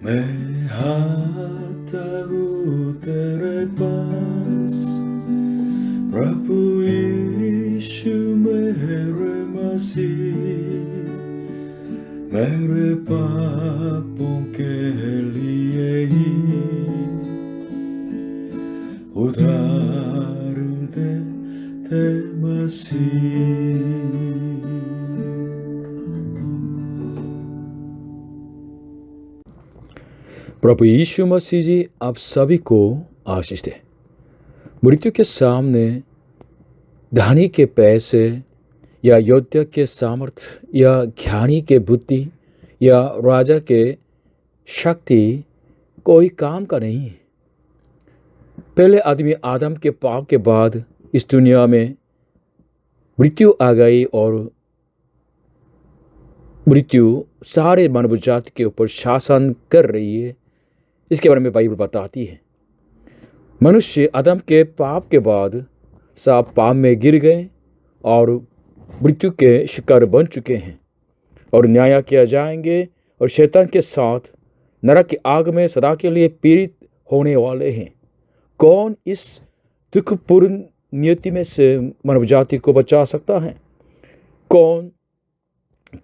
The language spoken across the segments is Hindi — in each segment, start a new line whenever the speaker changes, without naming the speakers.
मैं आता हूँ तेरे पास, प्रभु यीशु मेरे मसीह, मेरे पापों के लिए ही उधार दे मसीह। प्रभु यीशु मसीह जी आप सभी को आशीष दे। मृत्यु के सामने धनी के पैसे या योद्धा के सामर्थ्य या ज्ञानी के बुद्धि या राजा के शक्ति कोई काम का नहीं है। पहले आदमी आदम के पाप के बाद इस दुनिया में मृत्यु आ गई और मृत्यु सारे मानव जाति के ऊपर शासन कर रही है। इसके बारे में बाइबल बताती है। मनुष्य आदम के पाप के बाद सब पाप में गिर गए और मृत्यु के शिकार बन चुके हैं और न्याय किया जाएंगे और शैतान के साथ नरक की आग में सदा के लिए पीड़ित होने वाले हैं। कौन इस दुखपूर्ण नियति में से मानव जाति को बचा सकता है? कौन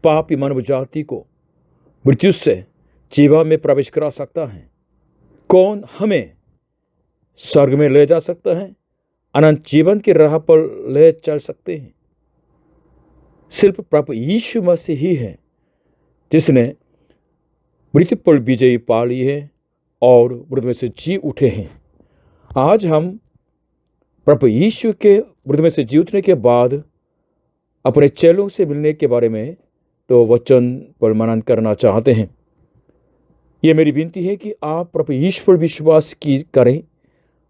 पापी मानव जाति को मृत्यु से जीवन में प्रवेश करा सकता है? कौन हमें स्वर्ग में ले जा सकता है? अनंत जीवन की राह पर ले चल सकते हैं? सिर्फ प्रभु यीशु मसीह ही है जिसने मृत्यु पर विजयी पा ली है और मृत्यु में से जी उठे हैं। आज हम प्रभु यीशु के मृत्यु में से जी उठने के बाद अपने चेलों से मिलने के बारे में तो वचन पर मनन करना चाहते हैं। ये मेरी विनती है कि आप प्रभु यीशु पर विश्वास करें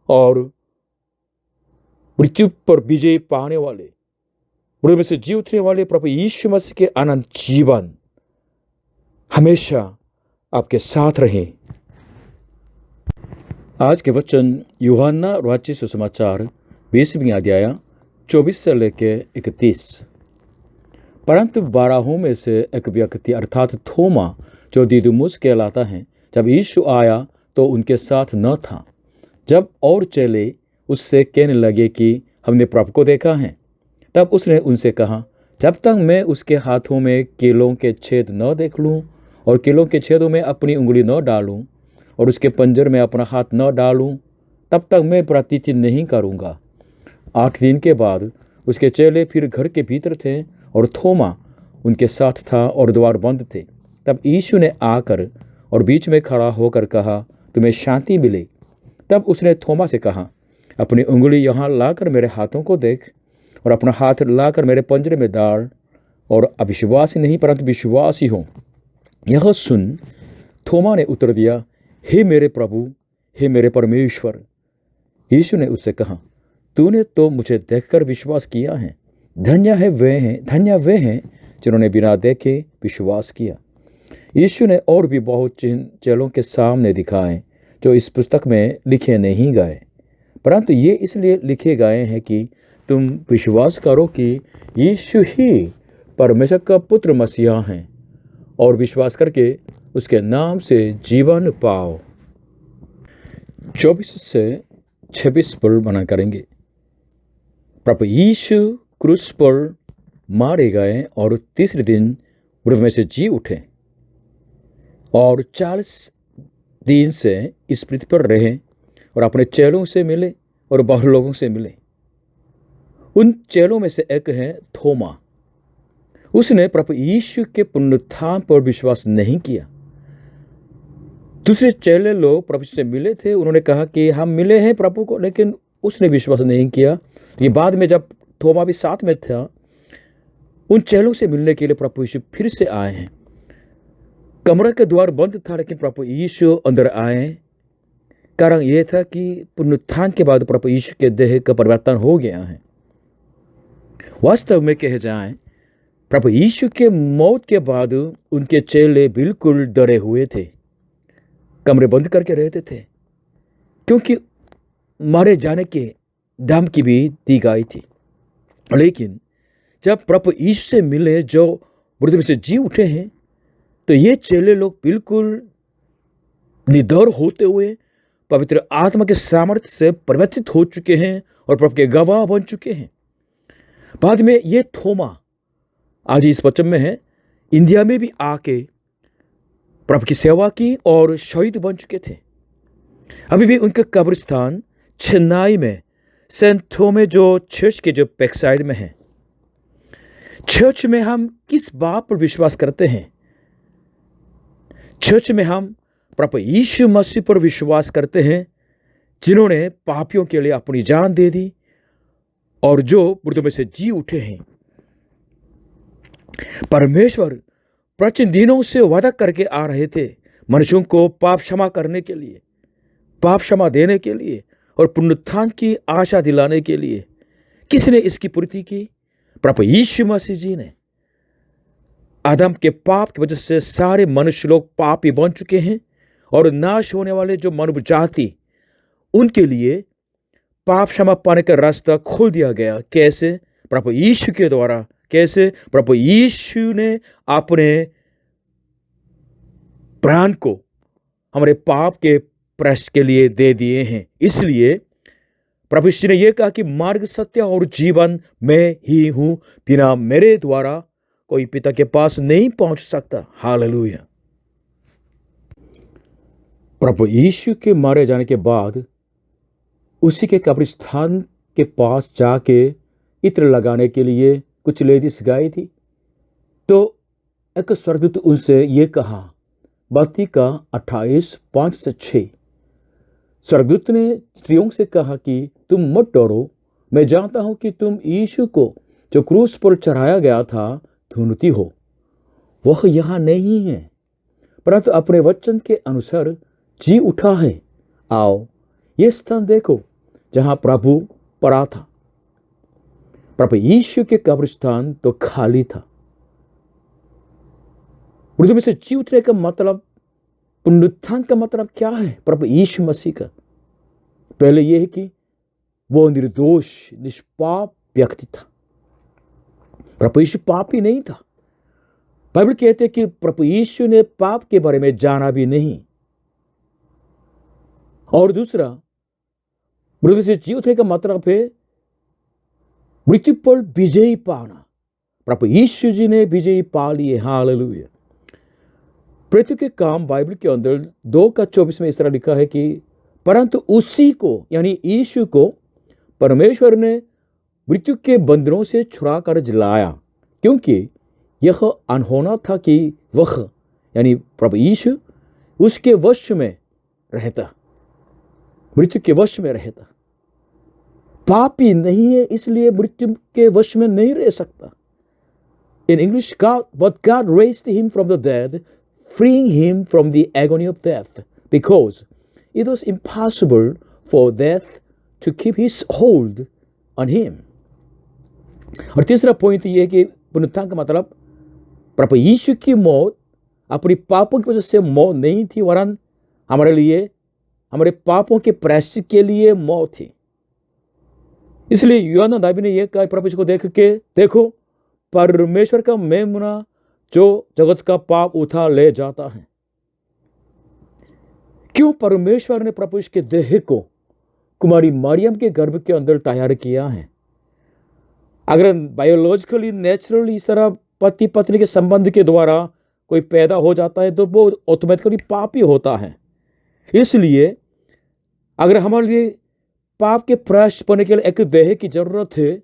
और मृत्यु पर विजय पाने वाले, मृत्यु में से जी उठने वाले प्रभु यीशु मसीह के अनंत जीवन हमेशा आपके साथ रहे। आज के वचन यूहन्ना रचित सुसमाचार 20वीं अध्याय 24 से लेकर 31। परंतु 12 में से एक व्यक्ति अर्थात थोमा जो दिदुमुस कहलाता है, जब यीशु आया तो उनके साथ न था। जब और चेले उससे कहने लगे कि हमने प्रभु को देखा है, तब उसने उनसे कहा, जब तक मैं उसके हाथों में कीलों के छेद न देख लूं और कीलों के छेदों में अपनी उंगली न डालूं और उसके पंजर में अपना हाथ न डालूं, तब तक मैं प्रतिज्ञा नहीं करूंगा। 8 दिन के बाद उसके चेले फिर घर के भीतर थे और थोमा उनके साथ था और द्वार बंद थे। तब यीशु ने आकर और बीच में खड़ा होकर कहा, तुम्हें शांति मिले। तब उसने थोमा से कहा, अपनी उंगली यहाँ लाकर मेरे हाथों को देख और अपना हाथ लाकर मेरे पंजरे में डाल और अविश्वासी नहीं परंतु विश्वासी हो। यह सुन थोमा ने उत्तर दिया, हे मेरे प्रभु, हे मेरे परमेश्वर। यीशु ने उससे कहा, तूने तो मुझे देखकर विश्वास किया है। धन्य वे हैं जिन्होंने बिना देखे विश्वास किया। यीशु ने और भी बहुत चिन्ह चेलों के सामने दिखाए जो इस पुस्तक में लिखे नहीं गए, परंतु ये इसलिए लिखे गए हैं कि तुम विश्वास करो कि यीशु ही परमेश्वर का पुत्र मसीहा हैं और विश्वास करके उसके नाम से जीवन पाओ। 24 से 26 पर मनन करेंगे। प्रभु यीशु क्रूस पर मारे गए और तीसरे दिन मृत्यु में से जी उठे और 40 दिन से इस पृथ्वी पर रहे और अपने चेलों से मिले और बहुत लोगों से मिले। उन चेलों में से एक है थोमा। उसने प्रभु यीशु के पुनरुत्थान पर विश्वास नहीं किया। दूसरे चेले लोग प्रभु से मिले थे, उन्होंने कहा कि हम मिले हैं प्रभु को, लेकिन उसने विश्वास नहीं किया। ये बाद में जब थोमा भी साथ में था, उन चेलों से मिलने के लिए प्रभु यीशु फिर से आए हैं। कमरे के द्वार बंद था, लेकिन प्रभु यीशु अंदर आए। कारण यह था कि पुनरुत्थान के बाद प्रभु यीशु के देह का परिवर्तन हो गया है। वास्तव में कहे जाए, प्रभु यीशु के मौत के बाद उनके चेले बिल्कुल डरे हुए थे, कमरे बंद करके रहते थे, क्योंकि मारे जाने के धमकी भी दी गई थी। लेकिन जब प्रभु यीशु से मिले जो मृत्यु में से जी उठे हैं, तो ये चेले लोग बिल्कुल निडर होते हुए पवित्र आत्मा के सामर्थ्य से परिवर्तित हो चुके हैं और प्रभु के गवाह बन चुके हैं। बाद में ये थोमा आज इस वचन में है, इंडिया में भी आके प्रभु की सेवा की और शहीद बन चुके थे। अभी भी उनका कब्रिस्तान चेन्नई में सेंट थोमे जो चर्च के जो बैक साइड में है। चर्च में हम किस बात पर विश्वास करते हैं? चर्च में हम प्रभु यीशु मसीह पर विश्वास करते हैं, जिन्होंने पापियों के लिए अपनी जान दे दी और जो मृतों में से जी उठे हैं। परमेश्वर प्राचीन दिनों से वादा करके आ रहे थे मनुष्यों को पाप क्षमा करने के लिए, पाप क्षमा देने के लिए और पुनरुत्थान की आशा दिलाने के लिए। किसने इसकी पूर्ति की? प्रभु यीशु मसीह जी ने। आदम के पाप की वजह से सारे मनुष्य लोग पापी बन चुके हैं और नाश होने वाले जो मानव जाति, उनके लिए पाप क्षमा पाने का रास्ता खोल दिया गया। कैसे? प्रभु यीशु के द्वारा। कैसे? प्रभु यीशु ने अपने प्राण को हमारे पाप के प्रायश्चित के लिए दे दिए हैं। इसलिए प्रभु यीशु ने यह कहा कि मार्ग, सत्य और जीवन मैं ही हूं, बिना मेरे द्वारा कोई पिता के पास नहीं पहुंच सकता। हालेलुया। प्रभु यीशु के मारे जाने के बाद उसी के कब्रिस्तान के पास जाके इत्र लगाने के लिए कुछ लेडीज गई थी। तो एक स्वर्गदूत उनसे ये कहा, मत्ती का 28:5-6। स्वर्गदूत ने स्त्रियों से कहा कि तुम मत डरो, मैं जानता हूं कि तुम यीशु को जो क्रूस पर चढ़ाया गया था ढूंढती हो। वह यहाँ नहीं है, परंतु अपने वचन के अनुसार जी उठा है। आओ ये स्थान देखो जहां प्रभु पड़ा था। प्रभु यीशु के कब्रिस्तान तो खाली था। मृत्यु में से जी उठने का मतलब, पुनरुत्थान का मतलब क्या है? प्रभु यीशु मसीह का पहले यह है कि वो निर्दोष निष्पाप व्यक्ति था। प्रभु यीशु पापी नहीं था। बाइबल कहते हैं कि प्रभु यीशु ने पाप के बारे में जाना भी नहीं। और दूसरा, मृत्यु से जी उठने का मतलब है मृत्यु पर विजयी पाना। प्रभु यीशु जी ने विजयी पा लिए। हालेलुया। मृत्यु के काम बाइबल के अंदर 2:24 में इस तरह लिखा है कि परंतु उसी को यानी यीशु को परमेश्वर ने मृत्यु के बंधनों से छुड़ा कर जलाया, क्योंकि यह अनहोना था कि वह यानी प्रभु यीशु उसके वश में रहता, मृत्यु के वश में रहता। पापी नहीं है, इसलिए मृत्यु के वश में नहीं रह सकता। In English, but God raised him from the dead, freeing him from the agony of death, because it was impossible for death to keep his hold on him. और तीसरा पॉइंट ये है कि पुनरुत्थान का मतलब प्रभु यीशु की मौत अपनी पापों की वजह से मौत नहीं थी, वरन हमारे लिए, हमारे पापों के प्रायश्चित के लिए मौत थी। इसलिए यूहन्ना नबी ने यह कहा प्रभु यीशु को देख के, देखो परमेश्वर का मेमना जो जगत का पाप उठा ले जाता है। क्यों? परमेश्वर ने प्रभु यीशु के देह को कुमारी मरियम के गर्भ के अंदर तैयार किया है। अगर बायोलॉजिकली, नेचुरली इस तरह पति पत्नी के संबंध के द्वारा कोई पैदा हो जाता है तो वो ऑटोमेटिकली पापी होता है। इसलिए अगर हमारे लिए पाप के प्रायश्चित होने के लिए एक देह की जरूरत है,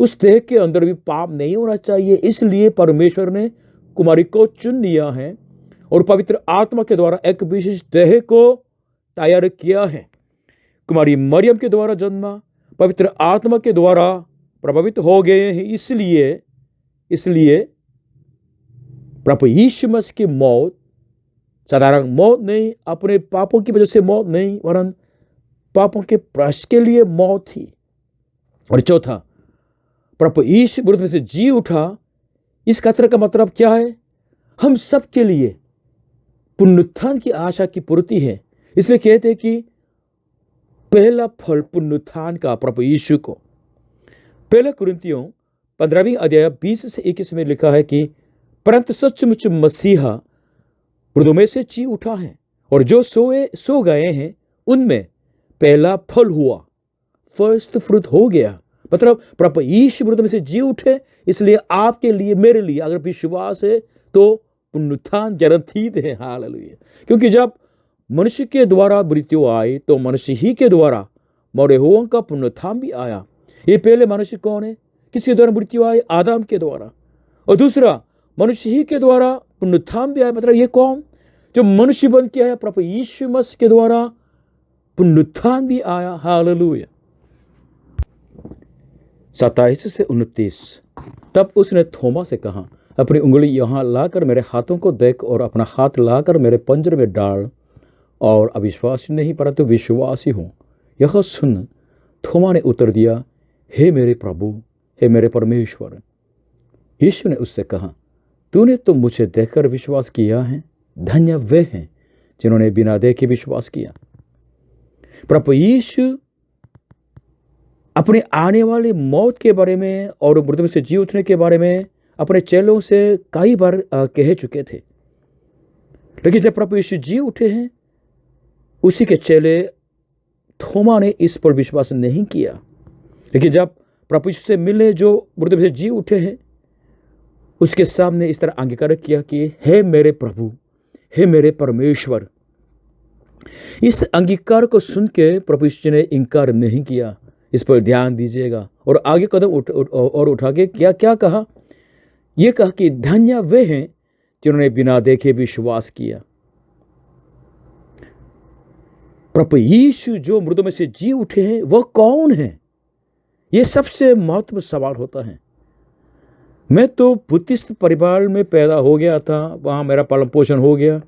उस देह के अंदर भी पाप नहीं होना चाहिए। इसलिए परमेश्वर ने कुमारी को चुन लिया है और पवित्र आत्मा के द्वारा एक विशेष देह को तैयार किया है। कुमारी मरियम के द्वारा जन्मा, पवित्र आत्मा के द्वारा प्रभावित हो गए हैं। इसलिए प्रभु यीशु मसीह की मौत साधारण मौत नहीं, अपने पापों की वजह से मौत नहीं, वरन पापों के प्रायश्चित के लिए मौत थी। और चौथा, प्रभु यीशु मृत्यु में से जी उठा। इस कथन का मतलब क्या है? हम सब के लिए पुनरुत्थान की आशा की पूर्ति है। इसलिए कहते हैं कि पहला फल पुनरुत्थान का प्रभु यीशु को। पहले कुरिन्थियों 15वीं अध्याय 20 से 21 में लिखा है कि परंतु सचमुच मसीहा मृतों में से जी उठा है और जो सो गए हैं उनमें पहला फल हुआ, फर्स्ट फ्रूट हो गया। मतलब प्रभु यीशु मृत में से जी उठे, इसलिए आपके लिए, मेरे लिए अगर विश्वास है तो पुनरुत्थान गारंटीड है। हालेलुया। क्योंकि जब मनुष्य के द्वारा मृत्यु आई तो मनुष्य ही के द्वारा मरे हुओं का पुनरुत्थान भी आया। ये पहले मनुष्य कौन है? किसके द्वारा मृत्यु आई? आदम के द्वारा। और दूसरा मनुष्य ही के द्वारा पुनरुत्थान भी आया। मतलब ये कौन? जो मनुष्य बन के आया, प्रभु यीशु मसीह के द्वारा पुनरुत्थान भी आया। हालेलुया। 27 से 29। तब उसने थोमा से कहा, अपनी उंगली यहाँ लाकर मेरे हाथों को देख और अपना हाथ लाकर मेरे पंजर में डाल और अविश्वासी नहीं परंतु विश्वासी हूँ यह सुन। थोमा ने उत्तर दिया, हे मेरे प्रभु, हे मेरे परमेश्वर। यीशु ने उससे कहा, तूने तो मुझे देखकर विश्वास किया है, धन्य वे हैं जिन्होंने बिना देखे विश्वास किया। प्रभु यीशु अपने आने वाली मौत के बारे में और मृत्यु में से जी उठने के बारे में अपने चेलों से कई बार कह चुके थे। लेकिन जब प्रभु यीशु जी उठे हैं, उसी के चेले थोमा ने इस पर विश्वास नहीं किया। लेकिन जब प्रभु यीशु से मिलने जो मृत्यु में से जी उठे हैं, उसके सामने इस तरह अंगीकार किया कि हे मेरे प्रभु, हे मेरे परमेश्वर। इस अंगीकार को सुन के प्रभु यीशु ने इनकार नहीं किया। इस पर ध्यान दीजिएगा। और आगे कदम उठा के क्या कहा? यह कहा कि धन्य वे हैं जिन्होंने बिना देखे विश्वास किया। प्रभु यीशु जो मृत्यु में से जी उठे हैं, वह कौन है? यह सबसे महत्वपूर्ण सवाल होता है। मैं तो बुद्धिस्ट परिवार में पैदा हो गया था, वहां मेरा पालन पोषण हो गया,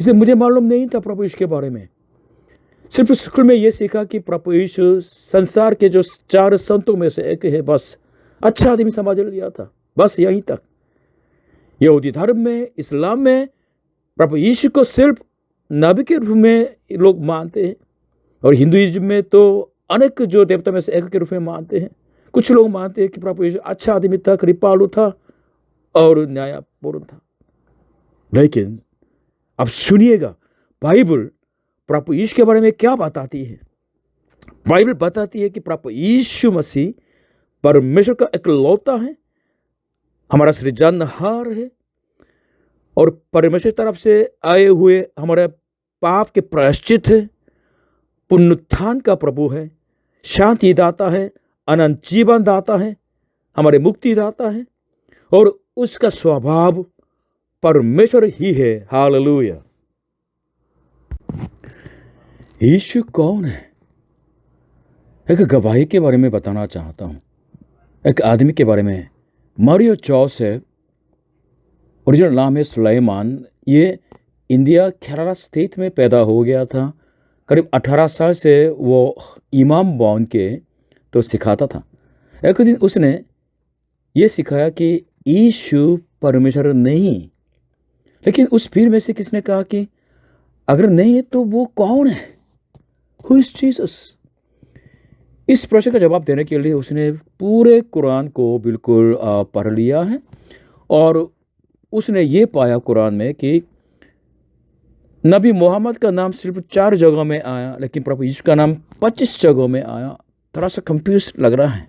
इसलिए मुझे मालूम नहीं था प्रभु यीशु के बारे में। सिर्फ स्कूल में यह सीखा कि प्रभु यीशु संसार के जो 4 संतों में से एक है, बस अच्छा आदमी समझ लिया था, बस यहीं तक। यहूदी धर्म में, इस्लाम में प्रभु यीशु को सिर्फ नबी के रूप में लोग मानते हैं, और हिंदुइज्म में तो अनेक जो देवता में से एक के रूप में मानते हैं। कुछ लोग मानते हैं कि प्रभु यीशु अच्छा आदमी था, कृपालु था और न्यायपूर्ण था। लेकिन अब सुनिएगा, बाइबल प्रभु यीशु के बारे में क्या बताती है? बाइबल बताती है कि प्रभु यीशु मसीह परमेश्वर का इकलौता है, हमारा सृजनहार है, और परमेश्वर की तरफ से आए हुए हमारे पाप के प्रायश्चित है, पुनरुत्थान का प्रभु है, शांति दाता है, अनंत जीवन दाता है, हमारे मुक्ति दाता है, और उसका स्वभाव परमेश्वर ही है। हालेलुया। यीशु कौन है? एक गवाही के बारे में बताना चाहता हूं। एक आदमी के बारे में, मारियो जोसेफ, ओरिजिनल नाम है सुलेमान। ये इंडिया केरला स्टेट में पैदा हो गया था। करीब 18 साल से वो इमाम बन के तो सिखाता था। एक दिन उसने ये सिखाया कि यीशु परमेश्वर नहीं। लेकिन उस भीड़ में से किसने कहा कि अगर नहीं है तो वो कौन है? Who is Jesus? इस प्रश्न का जवाब देने के लिए उसने पूरे कुरान को बिल्कुल पढ़ लिया है, और उसने ये पाया कुरान में कि नबी मोहम्मद का नाम सिर्फ 4 जगहों में आया, लेकिन प्रभु यीशु का नाम 25 जगहों में आया। थोड़ा सा कंफ्यूज लग रहा है।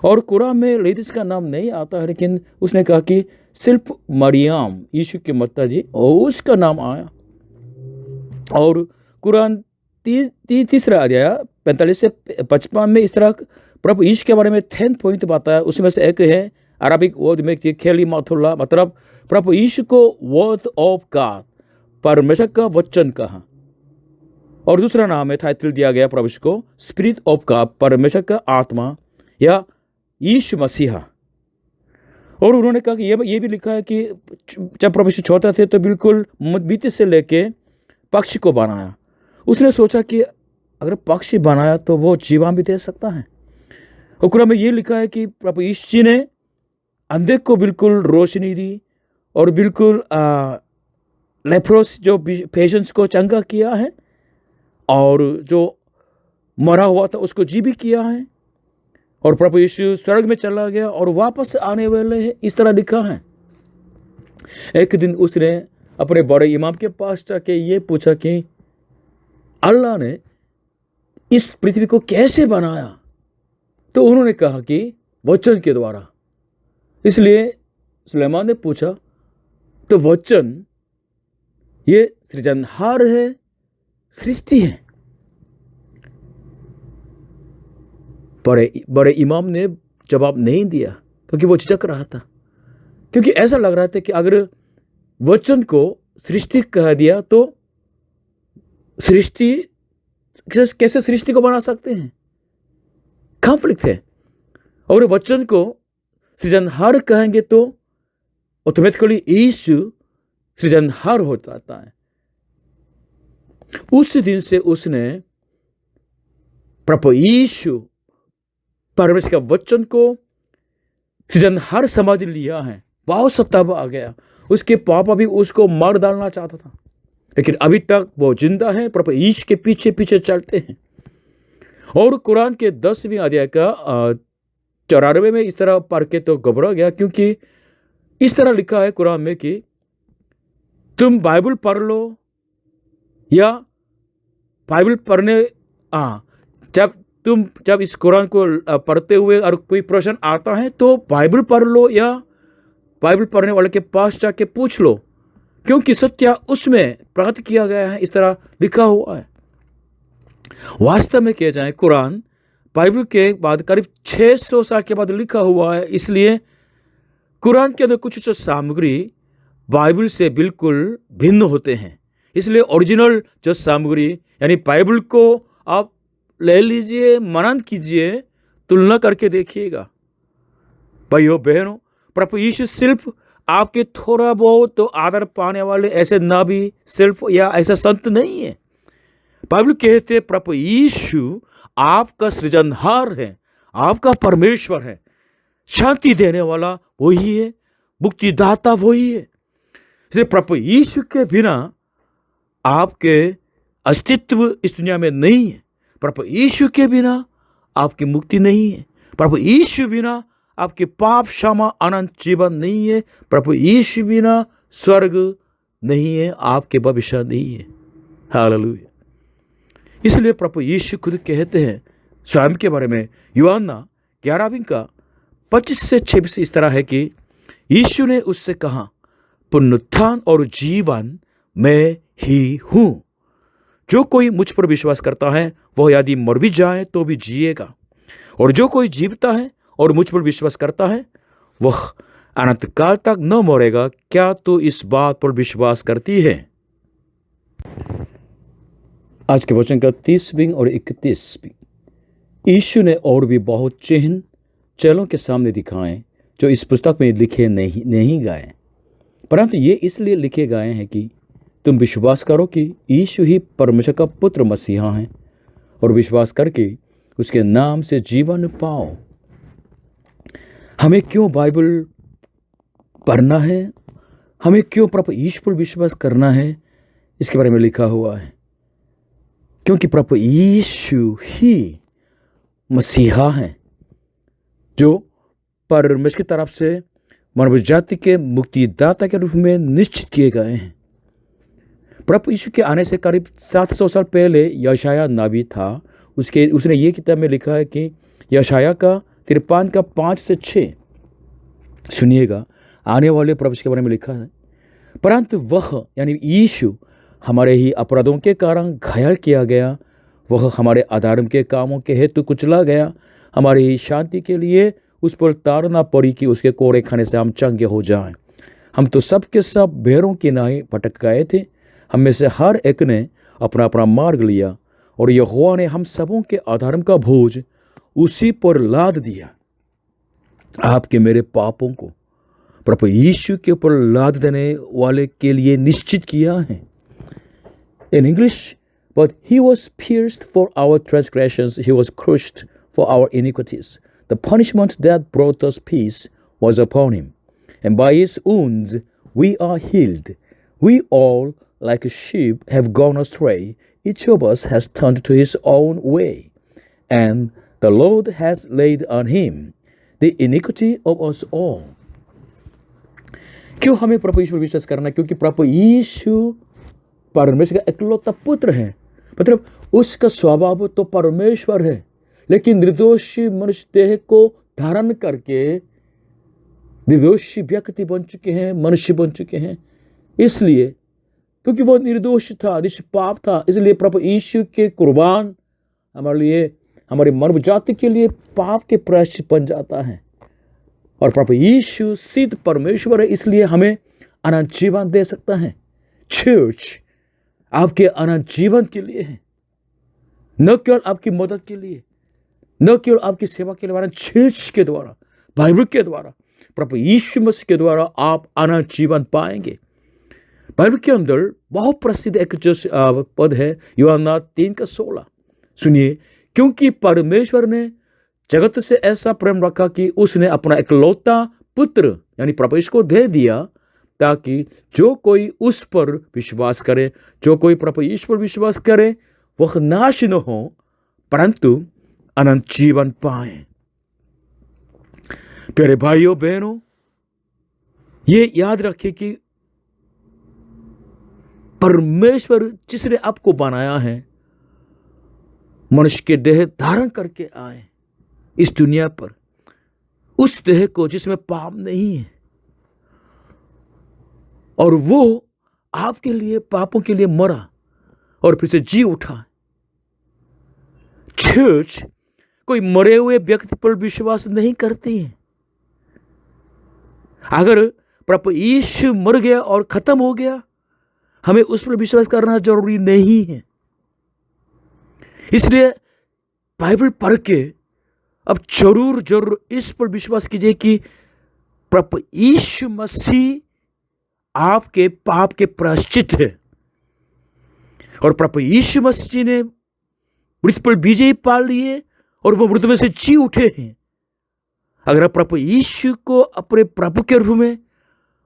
और कुरान में लेडीज का नाम नहीं आता है, लेकिन उसने कहा कि सिर्फ मरियम, यीशु की माता जी, और उसका नाम आया। और कुरान तीसरा अध्याय 45 से 55 में इस तरह प्रभु यीशु के बारे में 10 पॉइंट बताया। उसमें से एक है अरबिक वर्ड में कि कलिमातुल्लाह, मतलब प्रभु यीशु को वर्ड ऑफ गॉड, परमेश्वर का वचन कहा। और दूसरा नाम है, टाइटल दिया गया प्रभु यीशु को स्पिरिट ऑफ गॉड, परमेश्वर का आत्मा या यीशु मसीहा। और उन्होंने कहा कि ये भी लिखा है कि जब प्रभु यीशु छोटा थे तो बिल्कुल मिट्टी से लेके पक्षी को बनाया। उसने सोचा कि अगर पक्षी बनाया तो वो जीवन भी दे सकता है। और कुरान में ये लिखा है कि प्रभु यीशु जी ने अंधे को बिल्कुल रोशनी दी, और बिल्कुल लेप्रोस जो पेशेंट्स को चंगा किया है, और जो मरा हुआ था उसको जीवित किया है। और प्रभु यीशु स्वर्ग में चला गया और वापस आने वाले हैं, इस तरह लिखा है। एक दिन उसने अपने बड़े इमाम के पास जाके ये पूछा कि अल्लाह ने इस पृथ्वी को कैसे बनाया? तो उन्होंने कहा कि वचन के द्वारा। इसलिए सुलेमान ने पूछा, तो वचन ये सृजनहार है, सृष्टि है? बड़े इमाम ने जवाब नहीं दिया, क्योंकि वो झिझक रहा था, क्योंकि ऐसा लग रहा था कि अगर वचन को सृष्टि कह दिया तो सृष्टि कैसे सृष्टि को बना सकते हैं? कॉन्फ्लिक्ट है। और वचन को सृजनहार कहेंगे तो ऑटोमेटिकली यीशु सृजनहार हो जाता है। उस दिन से उसने प्रभु यीशु परमेश्वर का वचन को सृजनहार समझ लिया है। बहुत सताव आ गया। उसके पापा भी उसको मार डालना चाहता था, लेकिन अभी तक वो जिंदा है, प्रभु यीशु के पीछे पीछे चलते हैं। और कुरान के 10वीं अध्याय का 94 में इस तरह पढ़ के तो घबरा गया, क्योंकि इस तरह लिखा है कुरान में कि तुम बाइबल पढ़ लो, या बाइबल पढ़ने जब इस कुरान को पढ़ते हुए और कोई प्रश्न आता है तो बाइबल पढ़ लो, या बाइबल पढ़ने वाले के पास जाके पूछ लो, क्योंकि सत्य उसमें प्रकट किया गया है। इस तरह लिखा हुआ है। वास्तव में किया जाए, कुरान बाइबल के बाद करीब 600 साल के बाद लिखा हुआ है। इसलिए कुरान के अंदर कुछ सामग्री बाइबल से बिल्कुल भिन्न होते हैं। इसलिए ओरिजिनल जो सामग्री यानी बाइबल को आप ले लीजिए, मनन कीजिए, तुलना करके देखिएगा। भाइयों बहनों, प्रभु यीशु सिर्फ आपके थोड़ा बहुत तो आदर पाने वाले ऐसे नबी सिर्फ या ऐसा संत नहीं है। बाइबल कहते प्रभु यीशु आपका सृजनहार है, आपका परमेश्वर है, शांति देने वाला वही है, मुक्तिदाता वही है। इसलिए प्रभु यीशु के बिना आपके अस्तित्व इस दुनिया में नहीं है। प्रभु यीशु के बिना आपकी मुक्ति नहीं है। प्रभु यीशु बिना आपके पाप क्षमा अनंत जीवन नहीं है। प्रभु यीशु बिना स्वर्ग नहीं है, आपके भविष्य नहीं है। हालेलुया। इसलिए प्रभु यीशु खुद कहते हैं स्वयं के बारे में, यूहन्ना 11 का 25 से 26 इस तरह है कि यीशु ने उससे कहा, पुनरुत्थान और जीवन मैं ही हूं। जो कोई मुझ पर विश्वास करता है वह यदि मर भी जाए तो भी जिएगा, और जो कोई जीवता है और मुझ पर विश्वास करता है वह अनंत काल तक न मरेगा। क्या तो इस बात पर विश्वास करती है? आज के वचन का 30वीं और 31वीं। यीशु ने और भी बहुत चिन्ह चेलों के सामने दिखाए जो इस पुस्तक में लिखे नहीं गए, परंतु ये इसलिए लिखे गए हैं कि तुम विश्वास करो कि यीशु ही परमेश्वर का पुत्र मसीहा है, और विश्वास करके उसके नाम से जीवन पाओ। हमें क्यों बाइबल पढ़ना है? हमें क्यों प्रभु यीशु पर विश्वास करना है? इसके बारे में लिखा हुआ है, क्योंकि प्रभु यीशु ही मसीहा है जो परमेश्वर की तरफ से मानव जाति के मुक्तिदाता के रूप में निश्चित किए गए हैं। प्रभु यीशु के आने से करीब 700 साल पहले यशाया नबी था। उसने ये किताब में लिखा है कि यशाया का 53 का 5 से 6 सुनिएगा, आने वाले प्रभु के बारे में लिखा है। परंतु वह यानी यीशु हमारे ही अपराधों के कारण घायल किया गया, वह हमारे अधर्म के कामों के हेतु कुचला गया, हमारी ही शांति के लिए उस पर ताड़ना पड़ी कि उसके कोड़े खाने से हम चंगे हो जाएं। हम तो सब के सब भेड़ों की नाई भटक गए थे, हम में से हर एक ने अपना अपना मार्ग लिया, और यहोवा ने हम सबों के अधर्म का बोझ उसी पर लाद दिया। आपके मेरे पापों को प्रभु यीशु के ऊपर लाद देने वाले के लिए निश्चित किया है। In English, but he was pierced for our transgressions, he was crushed for our iniquities. The punishment that brought us peace was upon him, and by his wounds we are healed. We all, like a sheep, have gone astray. Each of us has turned to his own way, and the Lord has laid on him the iniquity of us all. क्यों हमें प्रभु यीशु पर विश्वास करना है? क्योंकि प्रभु यीशु परमेश्वर का इकलौता पुत्र है, मतलब उसका स्वभाव तो परमेश्वर है, लेकिन निर्दोषी मनुष्य देह को धारण करके निर्दोषी व्यक्ति बन चुके हैं, मनुष्य बन चुके हैं। इसलिए क्योंकि वो निर्दोष था, निष्पाप था, इसलिए प्रभु यीशु के कुर्बान हमारे लिए, हमारी मानव जाति के लिए पाप के प्रायश्चित बन जाता है। और प्रभु यीशु सिद्ध परमेश्वर है, इसलिए हमें अनंत जीवन दे सकता है। चर्च आपके अनंत जीवन के लिए है, न केवल आपकी मदद के लिए, न केवल आपकी सेवा के लिए। चर्च के द्वारा, बाइबल के द्वारा, प्रभु यीशु मसीह के द्वारा आप अनंत जीवन पाएंगे। बाइबल के अंदर बहुत प्रसिद्ध एक जो पद है, यूहन्ना 3:16। सुनिए, क्योंकि परमेश्वर ने जगत से ऐसा प्रेम रखा कि उसने अपना इकलौता पुत्र यानी प्रभु यीशु को दे दिया, ताकि जो कोई उस पर विश्वास करे, जो कोई प्रभु यीशु पर विश्वास करे, वह नाश न हो परंतु अनंत जीवन पाए। प्यारे भाइयों बहनों, ये याद रखिए कि परमेश्वर जिसने आपको बनाया है, मनुष्य के देह धारण करके आए इस दुनिया पर, उस देह को जिसमें पाप नहीं है, और वो आपके लिए पापों के लिए मरा और फिर से जी उठा। चर्च कोई मरे हुए व्यक्ति पर विश्वास नहीं करती है। अगर प्रभु यीशु मर गया और खत्म हो गया, हमें उस पर विश्वास करना जरूरी नहीं है। इसलिए बाइबल पढ़ के अब जरूर इस पर विश्वास कीजिए कि प्रभु यीशु मसीह आपके पाप के प्रायश्चित है, और प्रभु यीशु मसीह ने मृत्यु पर विजय पा लिए और वो मृत्यु में से जी उठे हैं। अगर आप प्रभु यीशु को अपने प्रभु के रूप में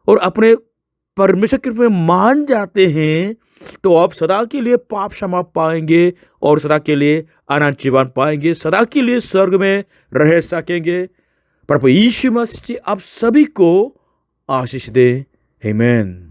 और अपने परमेश्वर के रूप में मान जाते हैं, तो आप सदा के लिए पाप क्षमा पाएंगे और सदा के लिए अनंत जीवन पाएंगे, सदा के लिए स्वर्ग में रह सकेंगे। प्रभु यीशु मसीह आप सभी को आशीष दे। आमीन।